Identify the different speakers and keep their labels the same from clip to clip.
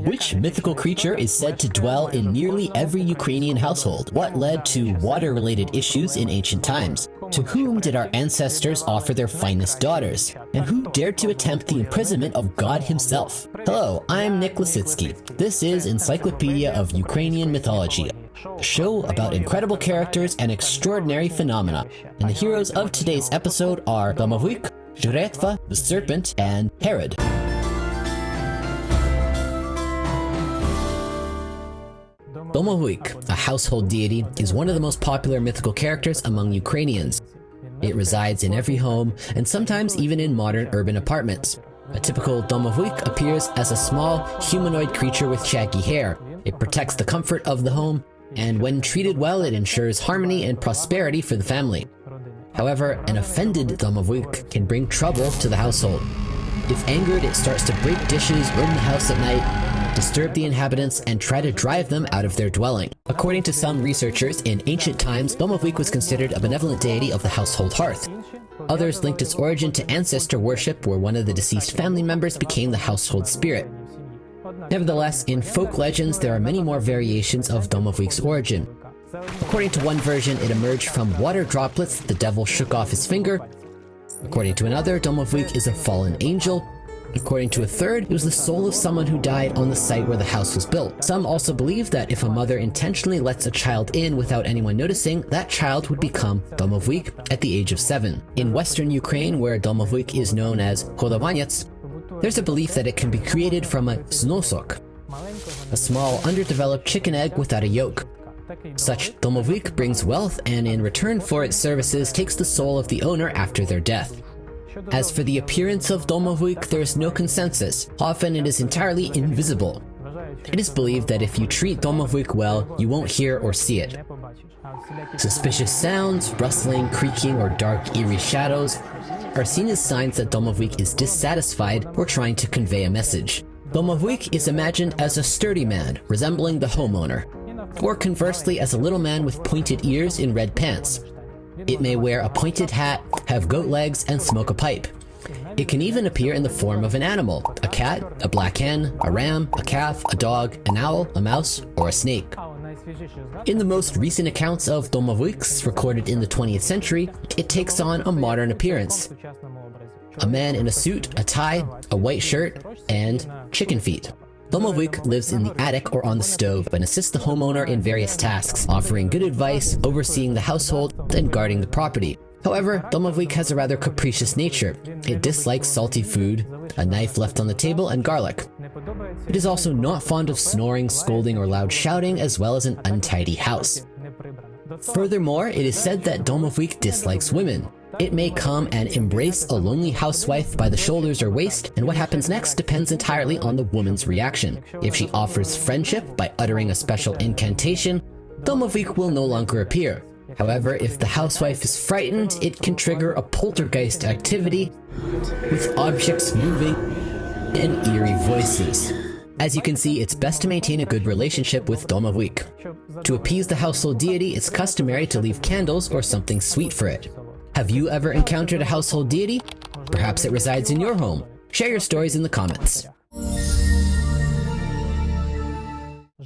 Speaker 1: Which mythical creature is said to dwell in nearly every Ukrainian household? What led to water-related issues in ancient times? To whom did our ancestors offer their finest daughters? And who dared to attempt the imprisonment of God himself? Hello, I'm Nick Lysytsky. This is Encyclopedia of Ukrainian Mythology, a show about incredible characters and extraordinary phenomena. And the heroes of today's episode are Naumovska, Zhretva, the Serpent, and Herod. Naumovska, a household deity, is one of the most popular mythical characters among Ukrainians. It resides in every home, and sometimes even in modern urban apartments. A typical Naumovska appears as a small, humanoid creature with shaggy hair. It protects the comfort of the home, and when treated well, it ensures harmony and prosperity for the family. However, an offended Naumovska can bring trouble to the household. If angered, it starts to break dishes, roam the house at night, disturb the inhabitants, and try to drive them out of their dwelling. According to some researchers, in ancient times, Naumovska was considered a benevolent deity of the household hearth. Others linked its origin to ancestor worship, where one of the deceased family members became the household spirit. Nevertheless, in folk legends, there are many more variations of Naumovska's origin. According to one version, it emerged from water droplets that the devil shook off his finger. According to another, Naumovska is a fallen angel. According to a third, it was the soul of someone who died on the site where the house was built. Some also believe that if a mother intentionally lets a child in without anyone noticing, that child would become Naumovska at the age of 7. In western Ukraine, where Naumovska is known as Hodovanets, there's a belief that it can be created from a znosok, a small, underdeveloped chicken egg without a yolk. Such Naumovska brings wealth and in return for its services takes the soul of the owner after their death. As for the appearance of Naumovska, there is no consensus. Often it is entirely invisible. It is believed that if you treat Naumovska well, you won't hear or see it. Suspicious sounds, rustling, creaking, or dark, eerie shadows are seen as signs that Naumovska is dissatisfied or trying to convey a message. Naumovska is imagined as a sturdy man, resembling the homeowner, or conversely as a little man with pointed ears in red pants. It may wear a pointed hat, have goat legs, and smoke a pipe. It can even appear in the form of an animal: a cat, a black hen, a ram, a calf, a dog, an owl, a mouse, or a snake. In the most recent accounts of Naumovska, recorded in the 20th century, it takes on a modern appearance. A man in a suit, a tie, a white shirt, and chicken feet. Naumovska lives in the attic or on the stove and assists the homeowner in various tasks, offering good advice, overseeing the household, and guarding the property. However, Naumovska has a rather capricious nature. It dislikes salty food, a knife left on the table, and garlic. It is also not fond of snoring, scolding, or loud shouting, as well as an untidy house. Furthermore, it is said that Naumovska dislikes women. It may come and embrace a lonely housewife by the shoulders or waist, and what happens next depends entirely on the woman's reaction. If she offers friendship by uttering a special incantation, Naumovska will no longer appear. However, if the housewife is frightened, it can trigger a poltergeist activity with objects moving and eerie voices. As you can see, it's best to maintain a good relationship with Naumovska. To appease the household deity, it's customary to leave candles or something sweet for it. Have you ever encountered a household deity? Perhaps it resides in your home. Share your stories in the comments.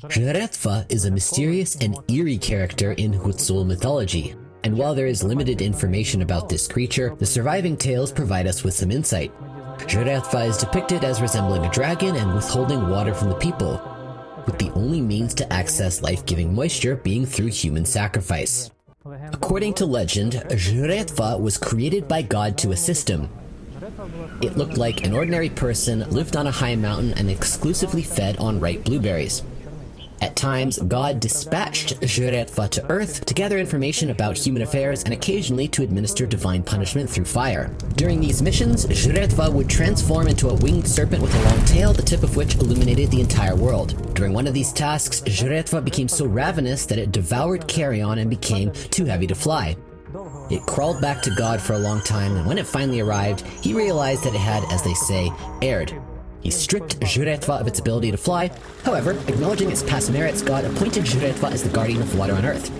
Speaker 1: Zhretva is a mysterious and eerie character in Hutzul mythology. And while there is limited information about this creature, the surviving tales provide us with some insight. Zhretva is depicted as resembling a dragon and withholding water from the people, with the only means to access life-giving moisture being through human sacrifice. According to legend, Zhretva was created by God to assist him. It looked like an ordinary person, lived on a high mountain, and exclusively fed on ripe blueberries. At times, God dispatched Zhretva to Earth to gather information about human affairs and occasionally to administer divine punishment through fire. During these missions, Zhretva would transform into a winged serpent with a long tail, the tip of which illuminated the entire world. During one of these tasks, Zhretva became so ravenous that it devoured carrion and became too heavy to fly. It crawled back to God for a long time, and when it finally arrived, he realized that it had, as they say, erred. He stripped Zhretva of its ability to fly. However, acknowledging its past merits, God appointed Zhretva as the guardian of water on Earth.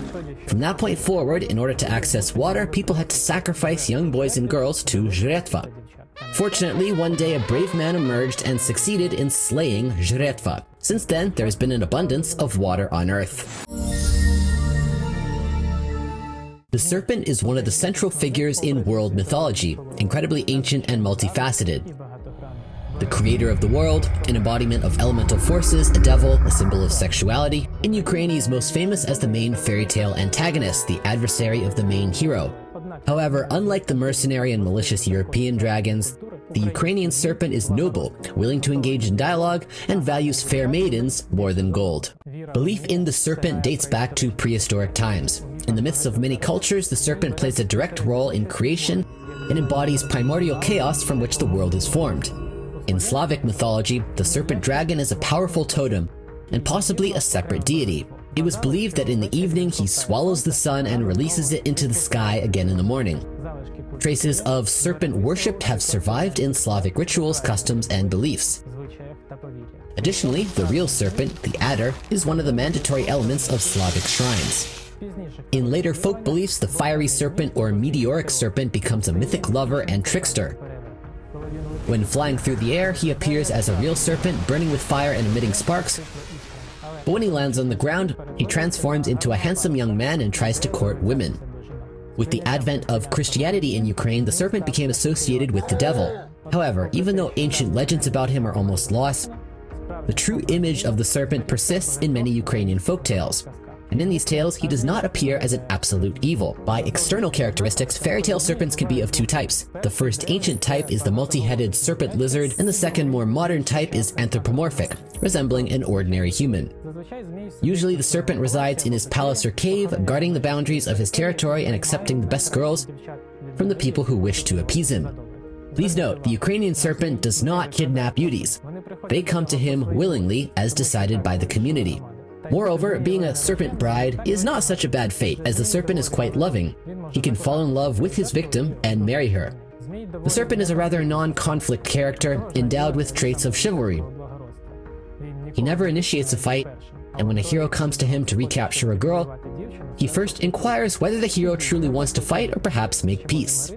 Speaker 1: From that point forward, in order to access water, people had to sacrifice young boys and girls to Zhretva. Fortunately, one day a brave man emerged and succeeded in slaying Zhretva. Since then, there has been an abundance of water on Earth. The serpent is one of the central figures in world mythology, incredibly ancient and multifaceted. The creator of the world, an embodiment of elemental forces, a devil, a symbol of sexuality. In Ukraine, he is most famous as the main fairy tale antagonist, the adversary of the main hero. However, unlike the mercenary and malicious European dragons, the Ukrainian serpent is noble, willing to engage in dialogue, and values fair maidens more than gold. Belief in the serpent dates back to prehistoric times. In the myths of many cultures, the serpent plays a direct role in creation and embodies primordial chaos from which the world is formed. In Slavic mythology, the serpent dragon is a powerful totem, and possibly a separate deity. It was believed that in the evening he swallows the sun and releases it into the sky again in the morning. Traces of serpent worship have survived in Slavic rituals, customs, and beliefs. Additionally, the real serpent, the adder, is one of the mandatory elements of Slavic shrines. In later folk beliefs, the fiery serpent or meteoric serpent becomes a mythic lover and trickster. When flying through the air, he appears as a real serpent, burning with fire and emitting sparks. But when he lands on the ground, he transforms into a handsome young man and tries to court women. With the advent of Christianity in Ukraine, the serpent became associated with the devil. However, even though ancient legends about him are almost lost, the true image of the serpent persists in many Ukrainian folktales. And in these tales, he does not appear as an absolute evil. By external characteristics, fairy tale serpents can be of two types. The first ancient type is the multi-headed serpent lizard, and the second more modern type is anthropomorphic, resembling an ordinary human. Usually the serpent resides in his palace or cave, guarding the boundaries of his territory and accepting the best girls from the people who wish to appease him. Please note, the Ukrainian serpent does not kidnap beauties. They come to him willingly, as decided by the community. Moreover, being a serpent bride is not such a bad fate, as the serpent is quite loving. He can fall in love with his victim and marry her. The serpent is a rather non-conflict character, endowed with traits of chivalry. He never initiates a fight, and when a hero comes to him to recapture a girl, he first inquires whether the hero truly wants to fight or perhaps make peace.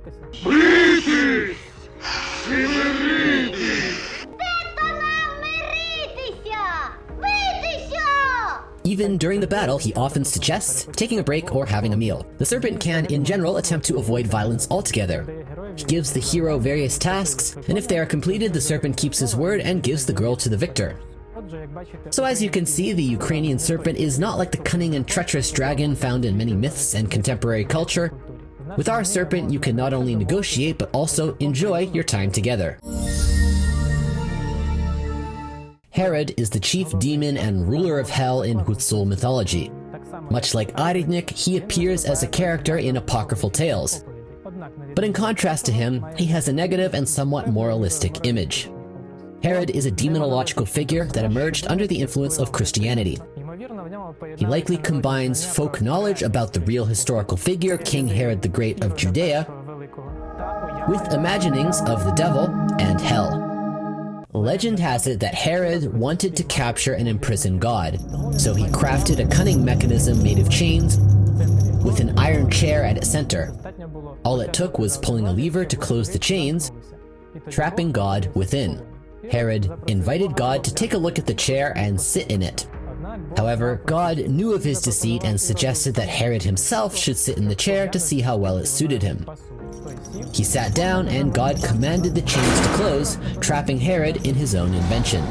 Speaker 1: Even during the battle, he often suggests taking a break or having a meal. The serpent can, in general, attempt to avoid violence altogether. He gives the hero various tasks, and if they are completed, the serpent keeps his word and gives the girl to the victor. So as you can see, the Ukrainian serpent is not like the cunning and treacherous dragon found in many myths and contemporary culture. With our serpent, you can not only negotiate, but also enjoy your time together. Herod is the chief demon and ruler of hell in Hutzul mythology. Much like Aridnik, he appears as a character in apocryphal tales. But in contrast to him, he has a negative and somewhat moralistic image. Herod is a demonological figure that emerged under the influence of Christianity. He likely combines folk knowledge about the real historical figure, King Herod the Great of Judea, with imaginings of the devil and hell. Legend has it that Herod wanted to capture and imprison God, so he crafted a cunning mechanism made of chains with an iron chair at its center. All it took was pulling a lever to close the chains, trapping God within. Herod invited God to take a look at the chair and sit in it. However, God knew of his deceit and suggested that Herod himself should sit in the chair to see how well it suited him. He sat down and God commanded the chains to close, trapping Herod in his own invention.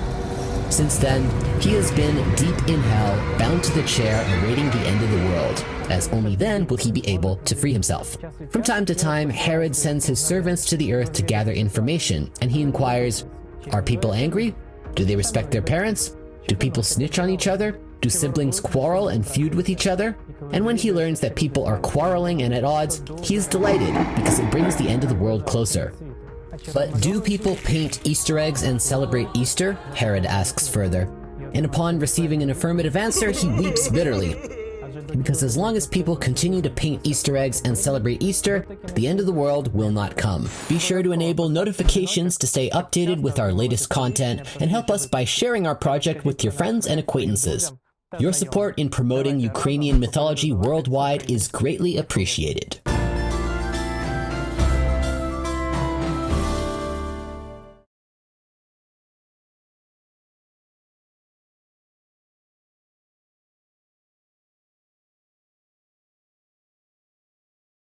Speaker 1: Since then, he has been deep in hell, bound to the chair, awaiting the end of the world, as only then will he be able to free himself. From time to time, Herod sends his servants to the earth to gather information, and he inquires, are people angry? Do they respect their parents? Do people snitch on each other? Do siblings quarrel and feud with each other? And when he learns that people are quarreling and at odds, he is delighted because it brings the end of the world closer. But do people paint Easter eggs and celebrate Easter? Herod asks further. And upon receiving an affirmative answer, he weeps bitterly. Because as long as people continue to paint Easter eggs and celebrate Easter, the end of the world will not come. Be sure to enable notifications to stay updated with our latest content, and help us by sharing our project with your friends and acquaintances. Your support in promoting Ukrainian mythology worldwide is greatly appreciated.